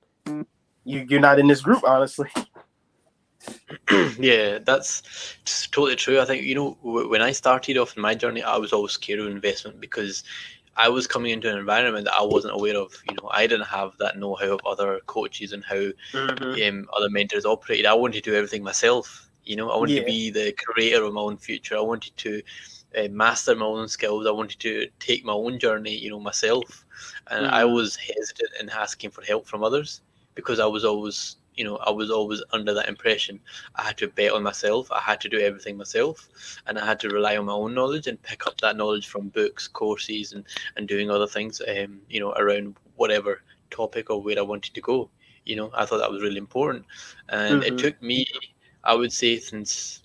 you're not in this group, honestly. Yeah, that's totally true. I think, when I started off in my journey, I was always scared of investment because I was coming into an environment that I wasn't aware of. I didn't have that know-how of other coaches and how Mm-hmm. other mentors operated. I wanted to do everything myself. I wanted to Yeah. be the creator of my own future. I wanted to master my own skills. I wanted to take my own journey, myself. And I Mm-hmm. was hesitant in asking for help from others because I was always under that impression I had to bet on myself. I had to do everything myself, and I had to rely on my own knowledge and pick up that knowledge from books, courses, and doing other things, around whatever topic or where I wanted to go. I thought that was really important, and it Mm-hmm. took me, I would say, since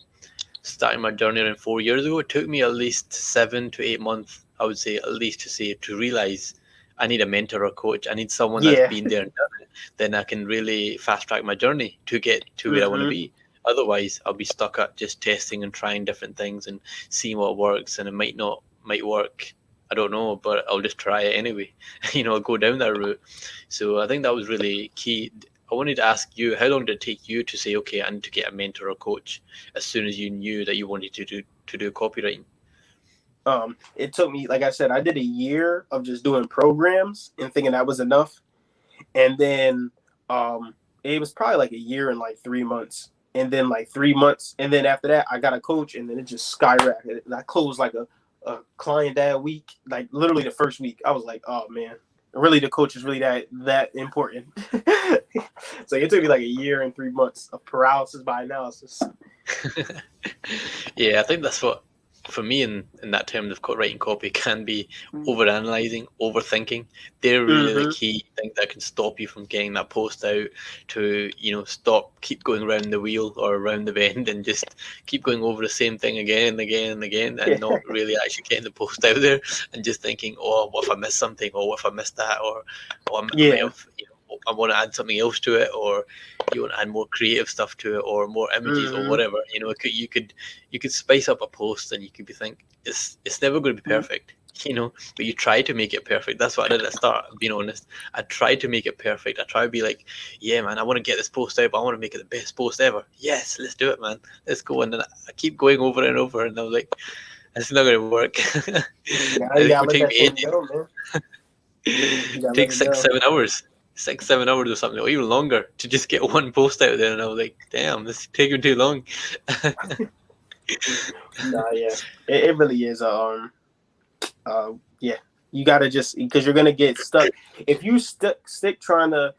starting my journey around 4 years ago, it took me at least 7 to 8 months, I would say, at least to realize I need a mentor or coach. I need someone that's Yeah. been there and done it. Then I can really fast track my journey to get to where I want to Mm-hmm. be. Otherwise, I'll be stuck at just testing and trying different things and seeing what works, and it might work. I don't know, but I'll just try it anyway. I'll go down that route. So I think that was really key. I wanted to ask you, how long did it take you to say, okay, I need to get a mentor or coach as soon as you knew that you wanted to do copywriting? It took me, like I said, I did a year of just doing programs and thinking that was enough. And then it was probably like a year and like 3 months. And then like 3 months. And then after that, I got a coach and then it just skyrocketed. And I closed like a client that week, like literally the first week. I was like, oh man, really the coach is really that important. So it took me like a year and 3 months of paralysis by analysis. Yeah, I think that's what, for me, in that terms of writing copy, can be overanalyzing, overthinking. They're really the Mm-hmm. key things that can stop you from getting that post out. To keep going around the wheel or around the bend, and just keep going over the same thing again and again and again, and not really actually getting the post out there, and just thinking, oh, what if I missed something, or what if I missed that, or I might Yeah. have, I want to add something else to it, or you want to add more creative stuff to it, or more images, or Mm-hmm. whatever. You could spice up a post, and you could be think it's never going to be perfect, but you try to make it perfect. That's what I did at the start. Being honest, I tried to make it perfect. I try to be like, yeah, man, I want to get this post out, but I want to make it the best post ever. Yes, let's do it, man. Let's go. And then I keep going over and over, and I'm like, it's not going to work. You It gotta would let take that me thing ages. go, man. You It gotta let takes it six, go. 7 hours. 6, 7 hours or something, or even longer, to just get one post out there. And I was like, damn, this is taking too long. Nah, yeah, it really is. Yeah, you gotta just because you're gonna get stuck if you stick trying to.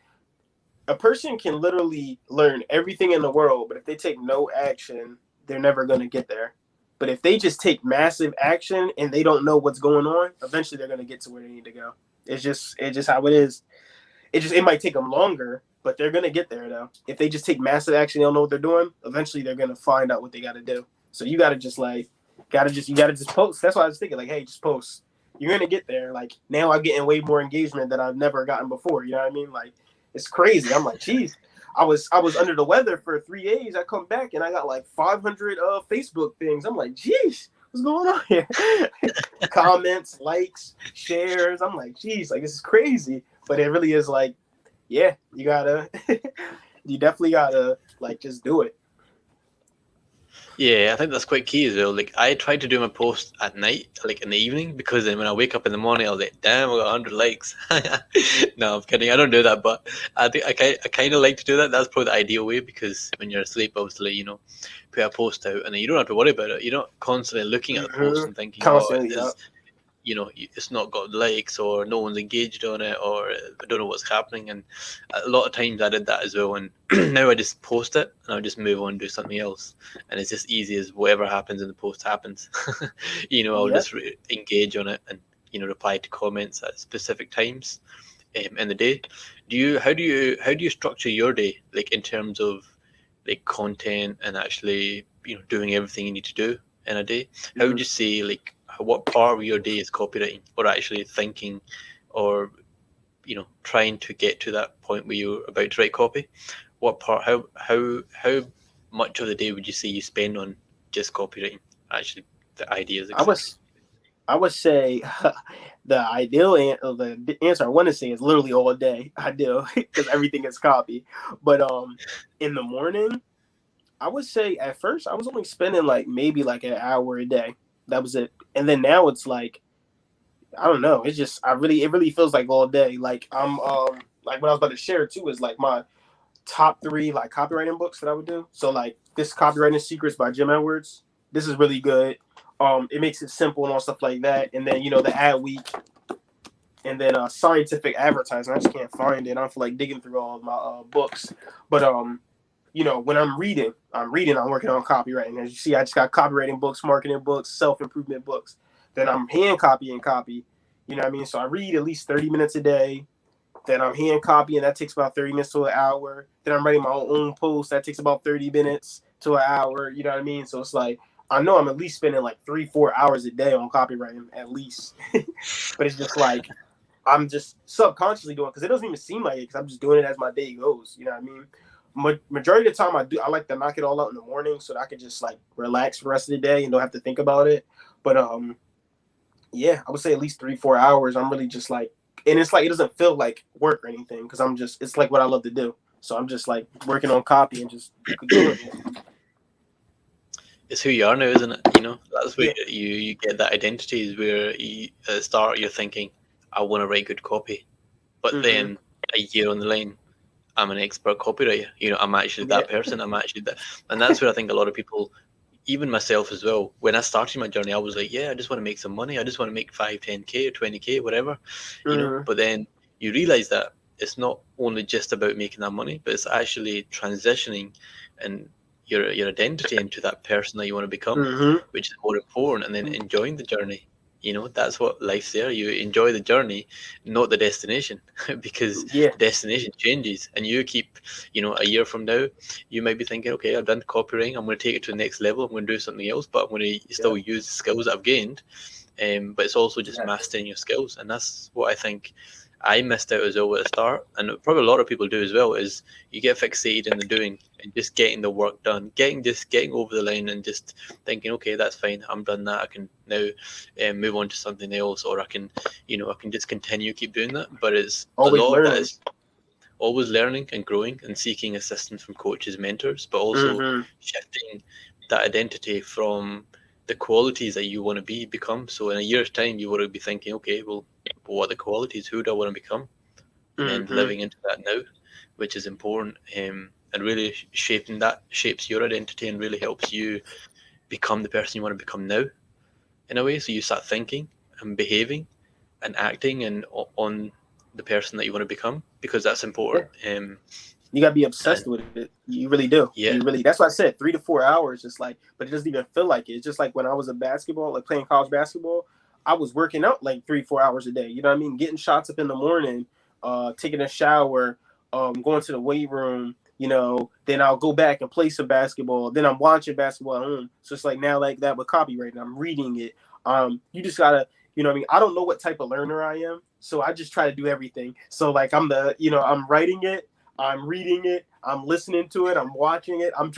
A person can literally learn everything in the world, but if they take no action, they're never gonna get there. But if they just take massive action and they don't know what's going on, eventually they're gonna get to where they need to go. It's just how it is. It might take them longer, but they're gonna get there though. If they just take massive action, they don't know what they're doing. Eventually, they're gonna find out what they got to do. So you gotta just you gotta just post. That's why I was thinking, like, hey, just post. You're gonna get there. Like now, I'm getting way more engagement than I've never gotten before. You know what I mean? Like it's crazy. I'm like, geez, I was under the weather for 3 days. I come back and I got like 500 Facebook things. I'm like, geez, what's going on here? Comments, likes, shares. I'm like, geez, like this is crazy. But it really is like, yeah, you gotta, you definitely gotta like just do it. Yeah, I think that's quite key as well. Like, I try to do my post at night, like in the evening, because then when I wake up in the morning, I'll like, damn, I got 100 likes. No, I'm kidding. I don't do that, but I think I kind of like to do that. That's probably the ideal way, because when you're asleep, obviously, put a post out, and then you don't have to worry about it. You're not constantly looking at the post Mm-hmm. and thinking, oh, Constantly, yeah. it's not got likes, or no one's engaged on it, or I don't know what's happening. And a lot of times I did that as well, and now I just post it and I'll just move on and do something else, and it's just easy as whatever happens in the post happens. I'll Yep. just engage on it, and reply to comments at specific times in the day. How do you structure your day, like in terms of like content and actually doing everything you need to do in a day? How would Mhm. you say, like, what part of your day is copywriting, or actually thinking, or trying to get to that point where you're about to write copy? What part? How much of the day would you say you spend on just copywriting, actually the ideas, I etc.? was I would say the the answer I want to say is literally all day. I do because everything is copy. But in the morning, I would say at first I was only spending like maybe like an hour a day. That was it. And then now it's like I don't know. It's just it really feels like all day. Like I'm like what I was about to share too is like my top three like copywriting books that I would do. So like this Copywriting Secrets by Jim Edwards. This is really good. It makes it simple and all stuff like that. And then the Ad Week, and then Scientific Advertising. I just can't find it. I don't feel like digging through all of my books. But when I'm reading, I'm working on copywriting. As you see, I just got copywriting books, marketing books, self improvement books. Then I'm hand copying copy. You know what I mean? So I read at least 30 minutes a day. Then I'm hand copying. That takes about 30 minutes to an hour. Then I'm writing my own post. That takes about 30 minutes to an hour. You know what I mean? So it's like, I know I'm at least spending like 3-4 hours a day on copywriting at least. But it's just like, I'm just subconsciously doing because it doesn't even seem like it because I'm just doing it as my day goes. You know what I mean? Majority of the time I like to knock it all out in the morning so that I can just like relax for the rest of the day and don't have to think about it. But yeah, I would say at least 3-4 hours. I'm really just like, and it's like it doesn't feel like work or anything because it's like what I love to do. So I'm just like working on copy and just doing it. It's who you are now, isn't it? That's where Yeah. you get that identity, is where at the start you're thinking, I want to write good copy. But Mm-hmm. then a year on the line, I'm an expert copywriter. I'm actually that person. I'm actually that. And that's where I think a lot of people, even myself as well, when I started my journey, I was like, yeah, I just want to make some money. I just want to make 5, 10K or 20K, whatever, Mm-hmm. But then you realize that it's not only just about making that money, but it's actually transitioning and your identity into that person that you want to become, Mm-hmm. which is more important, and then enjoying the journey. That's what life's there. You enjoy the journey, not the destination, because Yeah. the destination changes, and you keep, a year from now, you might be thinking, okay, I've done copywriting, I'm going to take it to the next level, I'm going to do something else, but I'm going to still use the skills that I've gained. But it's also just mastering your skills, and that's what I think I missed out as well at the start, and probably a lot of people do as well. Is you get fixated in the doing and just getting the work done, getting over the line, and just thinking, okay, that's fine, I'm done that. I can now move on to something else, or I can just continue keep doing that. But it's Always a lot of that learning. is always learning and growing and seeking assistance from coaches, mentors, but also Mm-hmm. shifting that identity from the qualities that you want to become. So in a year's time, you want to be thinking, okay, well, what are the qualities? Who do I want to become? And then Mm-hmm. living into that now, which is important, and really shaping that shapes your identity and really helps you become the person you want to become now, in a way. So you start thinking and behaving and acting and on the person that you want to become, because that's Yeah. important. You gotta be And obsessed with it. You really do. yeah, You really. That's why I said 3 to 4 hours. Just like, but it doesn't even feel like it. It's just like when I was in basketball, like playing college basketball. I was working out like 3, 4 hours a day. You know what I mean? Getting shots up in the morning, taking a shower, going to the weight room. Then I'll go back and play some basketball. Then I'm watching basketball at home. So it's like now like that with copywriting. I'm reading it. You just gotta. You know what I mean? I don't know what type of learner I am, so I just try to do everything. So like I'm writing it. I'm reading it. I'm listening to it. I'm watching it. I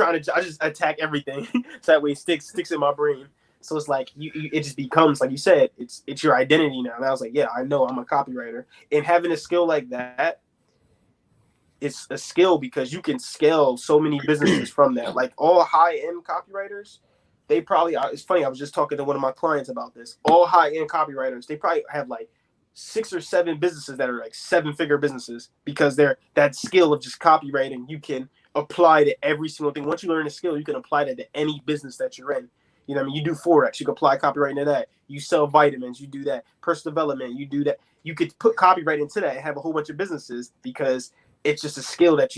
just attack everything. So that way it sticks in my brain. So it's like it just becomes, like you said, it's your identity now. And I was like, yeah, I know I'm a copywriter. And having a skill like that, it's a skill because you can scale so many businesses from that. Like all high end copywriters, they probably, it's funny, I was just talking to one of my clients about this. All high end copywriters, they probably have like 6 or 7 businesses that are like 7-figure businesses because they're that skill of just copywriting. You can apply to every single thing. Once you learn a skill, you can apply that to any business that you're in. You know what I mean? You do Forex, you can apply copywriting to that. You sell vitamins, you do that. Personal development, you do that. You could put copywriting into that and have a whole bunch of businesses because it's just a skill that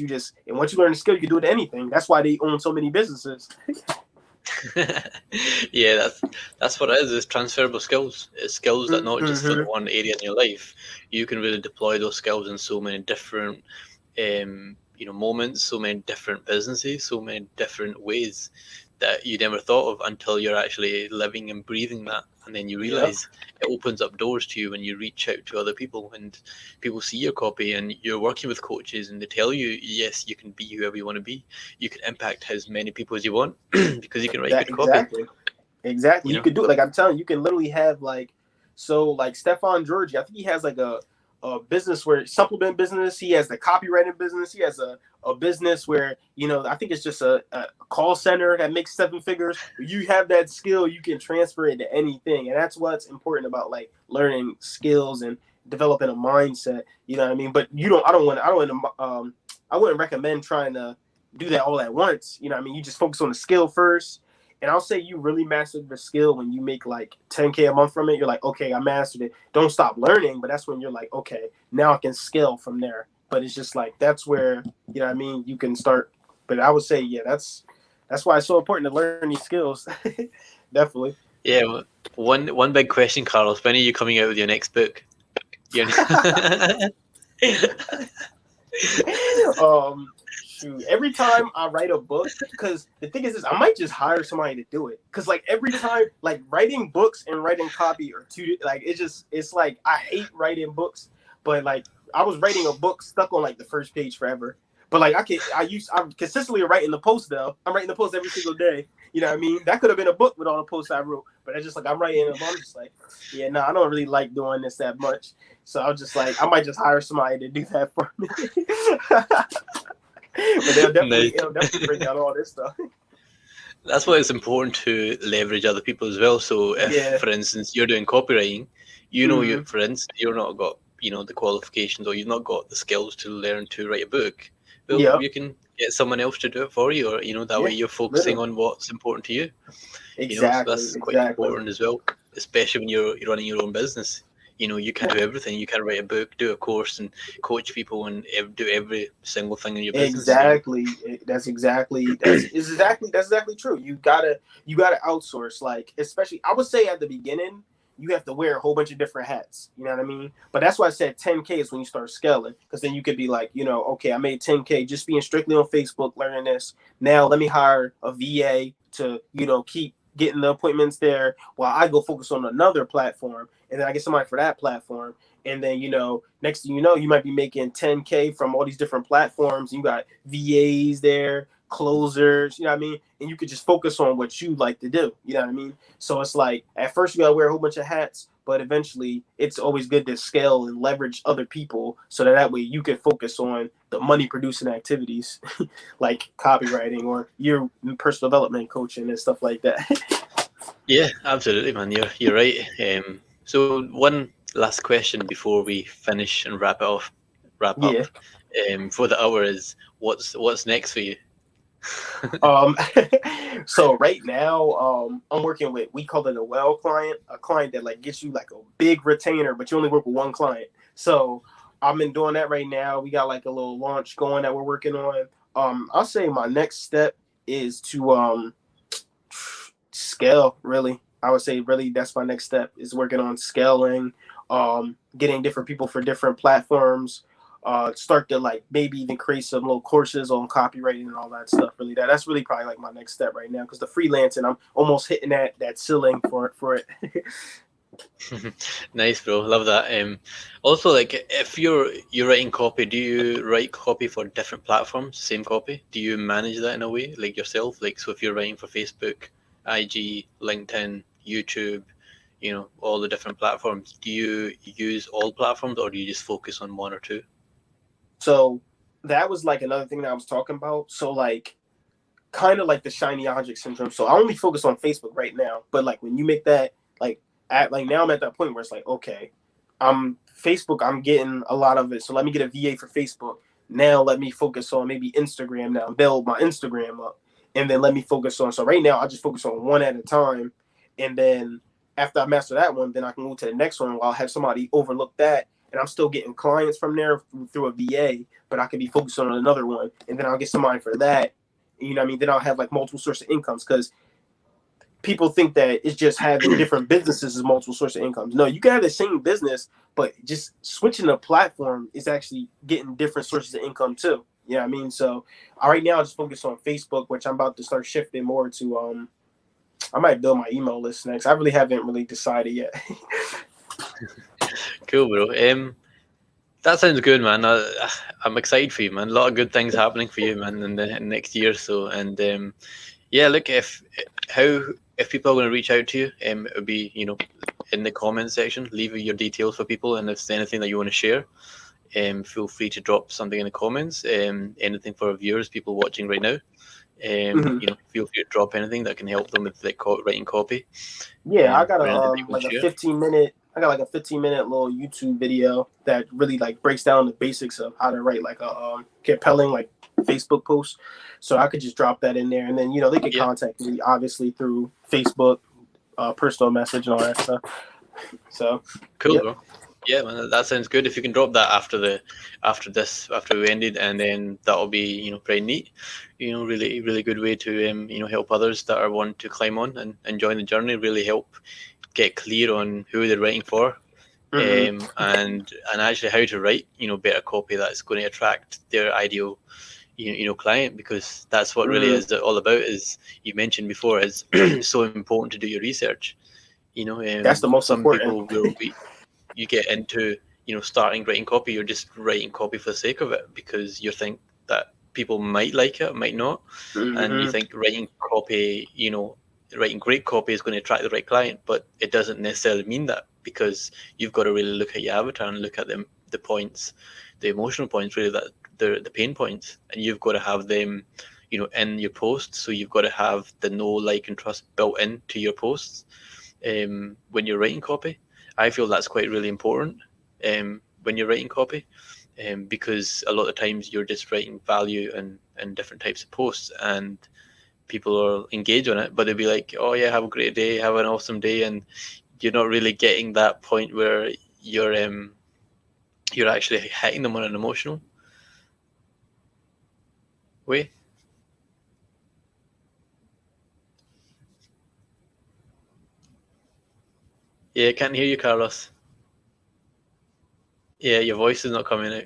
and once you learn the skill, you can do it to anything. That's why they own so many businesses. yeah, that's what it is. It's transferable skills. It's skills that not just in Mm-hmm. one area in your life. You can really deploy those skills in so many different, moments, so many different businesses, so many different ways that you never thought of until you're actually living and breathing that, and then you Yep. realize it opens up doors to you when you reach out to other people, and people see your copy, and you're working with coaches, and they tell you, yes, you can be whoever you want to be. You can impact as many people as you want because you can write That good copy. exactly. You You know. could do it. Like I'm telling you, you can literally have like Stefan Georgi. I think he has like a business where supplement business. He has the copywriting business. He has a business where I think it's just a call center that makes 7 figures. You have that skill, you can transfer it to anything, and that's what's important about like learning skills and developing a mindset. You know what I mean? But you don't. I don't want. I don't want to. I wouldn't recommend trying to do that all at once. You know what I mean? You just focus on the skill first. And I'll say you really mastered the skill when you make like 10K a month from it. You're like, okay, I mastered it. Don't stop learning. But that's when you're like, okay, now I can scale from there. But it's just like that's where, you know what I mean, you can start. But I would say, yeah, that's why it's so important to learn these skills. Definitely. Yeah. One big question, Carlos. When are you coming out with your next book? You Shoot, every time I write a book, because the thing is I might just hire somebody to do it, because like every time, like writing books and writing copy are two, like it's like I hate writing books, but like I was writing a book stuck on like the first page forever. But like I'm consistently writing the post though. I'm writing the post every single day. You know what I mean? That could have been a book with all the posts I wrote, but it's just like I'm writing them. I'm just like, yeah, no, I don't really like doing this that much. So I was just like, I might just hire somebody to do that for me. But Nice. it'll definitely break down all this stuff. That's why it's important to leverage other people as well. So if, Yeah. for instance, you're doing copywriting, you, Hmm. for instance, you're not got, the qualifications or you've not got the skills to learn to write a book. Well, Yep. you can get someone else to do it for you, or, that way Yeah. you're focusing Literally. on what's important to you. So Exactly. that's quite Exactly. important as well, especially when you're running your own business. You can't do everything. You can't write a book, do a course, and coach people and do every single thing in your business. Exactly. That's exactly true. You gotta outsource. Like, especially I would say at the beginning, you have to wear a whole bunch of different hats. You know what I mean? But that's why I said 10K is when you start scaling, because then you could be like, okay, I made 10K just being strictly on Facebook, learning this. Now let me hire a VA to, keep getting the appointments there while I go focus on another platform, and then I get somebody for that platform. And then, next thing you know, you might be making 10K from all these different platforms. You got VAs there, closers, you know what I mean? And you could just focus on what you like to do, you know what I mean? So it's like, at first you gotta wear a whole bunch of hats, but eventually it's always good to scale and leverage other people so that way you can focus on the money producing activities like copywriting or your personal development coaching and stuff like that. Yeah, absolutely, man. You're right. So one last question before we finish and wrap Yeah. up, for the hour is what's next for you? Um, so right now, I'm working with, we call it a client that like gets you like a big retainer, but you only work with one client. So I've been doing that right now. We got like a little launch going that we're working on. I'll say my next step is to scale. Really, I would say really that's my next step is working on scaling, getting different people for different platforms, start to like maybe even create some little courses on copywriting and all that stuff. Really, that's really probably like my next step right now, because the freelancing, I'm almost hitting that ceiling for it. Nice, bro. Love that. Also, like, if you're writing copy, do you write copy for different platforms, same copy? Do you manage that in a way, like yourself? Like, so if you're writing for Facebook, IG, LinkedIn, YouTube, all the different platforms, do you use all platforms or do you just focus on one or two? So that was like another thing that I was talking about. So like kind of like the shiny object syndrome. So I only focus on Facebook right now. But like when you make that like at like now I'm at that point where it's like, okay, I'm Facebook, I'm getting a lot of it. So let me get a VA for Facebook. Now let me focus on maybe Instagram now, build my Instagram up. And then let me focus on, so right now I just focus on one at a time. And then after I master that one, then I can move to the next one while I have somebody overlook that. And I'm still getting clients from there through a VA, but I could be focused on another one. And then I'll get somebody for that. You know what I mean? Then I'll have like multiple sources of incomes, because people think that it's just having different businesses as multiple sources of incomes. No, you can have the same business, but just switching the platform is actually getting different sources of income too. You know what I mean? So right now I just focus on Facebook, which I'm about to start shifting more to. I might build my email list next. I really haven't really decided yet. Cool, bro. That sounds good, man. I'm excited for you, man. A lot of good things happening for you, man, in the next year or so. And yeah, look, if people are going to reach out to you, it would be in the comments section. Leave your details for people, and if there's anything that you want to share, feel free to drop something in the comments. Anything for our viewers, people watching right now. Mhm. Feel free to drop anything that can help them with like writing copy. Yeah, I got Or anything that you want like to a share. 15 minute. I got like a 15-minute little YouTube video that really like breaks down the basics of how to write like a compelling like Facebook post. So I could just drop that in there, and then they could Yeah, contact me obviously through Facebook, personal message and all that stuff. So cool, yep. bro. Yeah, man, that sounds good. If you can drop that after we ended, and then that'll be pretty neat. Really really good way to help others that are want to climb on and join the journey. Really help get clear on who they're writing for, Hmm. and actually how to write better copy that's going to attract their ideal client, because that's what really Hmm. is all about. Is you mentioned before, is so important to do your research. That's the most Some important. people will be you get into starting writing copy, you're just writing copy for the sake of it because you think that people might like it, might not, and you Hmm. think writing great copy is going to attract the right client, but it doesn't necessarily mean that, because you've got to really look at your avatar and look at the points, the emotional points really that the pain points, and you've got to have them, you know, in your posts. So you've got to have the know, like, and trust built into your posts when you're writing copy. I feel that's quite really important when you're writing copy, because a lot of times you're just writing value and different types of posts, and people will engage on it, but they'll be like, oh yeah, have a great day, have an awesome day, and you're not really getting that point where you're actually hitting them on an emotional way. Yeah, can't hear you, Carlos. Yeah, your voice is not coming out.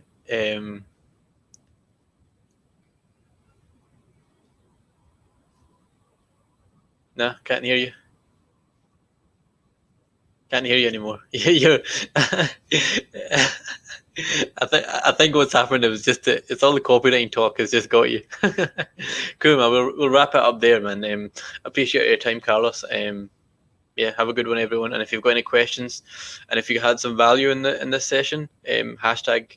No, can't hear you. Can't hear you anymore. You're. I think what's happened is just it's all the copywriting talk has just got you. Cool, man. We'll wrap it up there, man. Appreciate your time, Carlos. Yeah, have a good one, everyone. And if you've got any questions, and if you had some value in this session, hashtag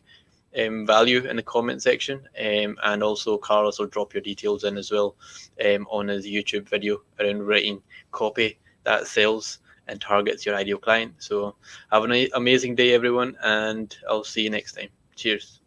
value in the comment section, and also Carlos will drop your details in as well on his YouTube video around writing copy that sells and targets your ideal client. So have an amazing day, everyone, and I'll see you next time. Cheers.